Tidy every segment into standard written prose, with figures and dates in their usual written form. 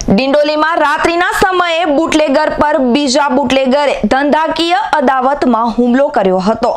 ડિંડોલીમાં રાત્રિના સમયે બુટલેગર પર બીજા બુટલેગરે ધંધાકીય અદાવતમાં હુમલો કર્યો હતો।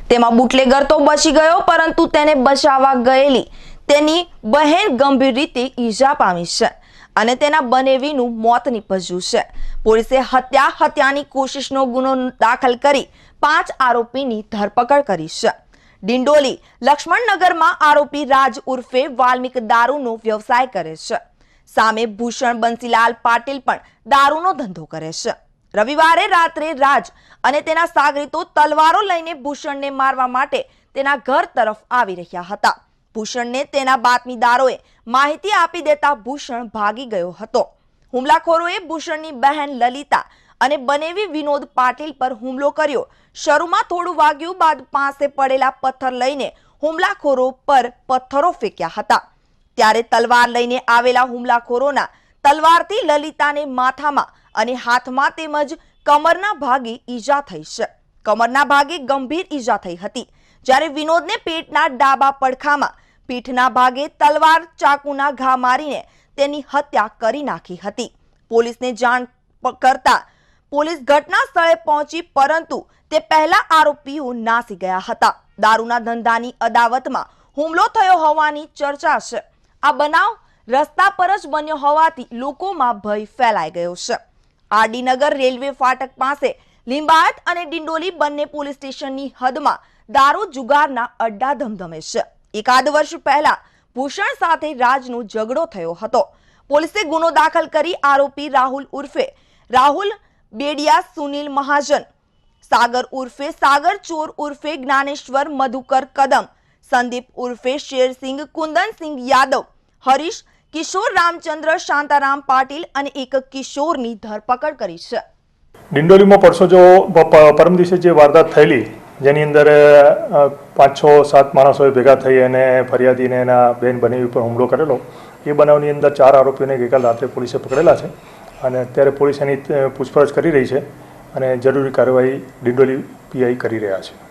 તેમાં બુટલેગર તો બચી ગયો, પરંતુ તેને બચાવવા ગયેલી તેની બહેન ગંભીર રીતે ઈજા પામી છે અને તેના બનેવીનું મોત નીપજ્યું છે। પોલીસે હત્યાની કોશિશનો ગુનો દાખલ કરી 5 આરોપીની ધરપકડ કરી છે। ડિંડોલી લક્ષ્મણનગરમાં આરોપી રાજ ઉર્ફે વાલ્મિક દારૂનો વ્યવસાય કરે છે। સામે ભૂષણ બંસીલાલ પાટીલ પણ દારૂનો ધંધો કરે છે। રવિવારે રાત્રે રાજ અને તેના સાગરીતો તલવારો લઈને ભૂષણને મારવા માટે તેના ઘર તરફ આવી રહ્યા હતા। ભૂષણને તેના બાતમીદારોએ માહિતી આપી દેતા ભૂષણ ભાગી ગયો હતો। હુમલાખોરોએ ભૂષણની બહેન લલિતા અને બનેવી વિનોદ પાટીલ પર હુમલો કર્યો। શરૂમાં થોડું વાગ્યું બાદ પાસે પડેલા પથ્થર લઈને હુમલાખોરો પર પથ્થરો ફેંક્યા હતા। ત્યારે તલવાર લઈને આવેલા હુમલાખોરોના તલવારથી લલિતાને માથામાં અને હાથમાં તેમજ કમરના ભાગે ઈજા થઈ છે। કમરના ભાગે ગંભીર ઈજા થઈ હતી, જ્યારે વિનોદને પેટના ડાબા પડખામાં પીઠના ભાગે તલવાર ચાકુના ઘા મારીને તેની હત્યા કરી નાખી હતી। પોલીસને જાણ કરતા પોલીસ ઘટના સ્થળે પહોંચી, પરંતુ તે પહેલા આરોપીઓ નાસી ગયા હતા। દારૂના ધંધાની અદાવતમાં હુમલો થયો હોવાની ચર્ચા છે। આ બનાવ રસ્તા પર જ બન્યો હોવાથી લોકોમાં ભય ફેલાઈ ગયો છે। આરડી નગર રેલવે ફાટક પાસે લિંબાયત અને ડિંડોલી બંને પોલીસ સ્ટેશનની હદમાં દારૂ જુગારના અડ્ડા ધમધમે છે। એકાદ વર્ષ પહેલા ભૂષણ સાથે રાજનો ઝઘડો થયો હતો। પોલીસે ગુનો દાખલ કરી આરોપી રાહુલ ઉર્ફે રાહુલ બેડિયા, સુનિલ મહાજન, સાગર ઉર્ફે સાગર, ચોર ઉર્ફે જ્ઞાનેશ્વર મધુકર કદમ, સંદીપ ઉર્ફે શેરસિંહ, કુંદનસિંહ યાદવ, હરીશ, કિશોર રામચંદ્ર, શાંતારામ પાટીલ અને એક કિશોરની ધરપકડ કરી છે। ડિંડોલીમાં પરસો જો પરમ દિવસે જે વારદાત થયેલી, જેની અંદર 5, 6, 7 માણસોએ ભેગા થઈ અને ફરિયાદીને એના બેન બનેવી પર હુમલો કરેલો, એ બનાવની અંદર 4 આરોપીઓને ગઈકાલ રાત્રે પોલીસે પકડેલા છે અને અત્યારે પોલીસ એની પૂછપરછ કરી રહી છે અને જરૂરી કાર્યવાહી ડિંડોલી પીઆઈ કરી રહ્યા છે।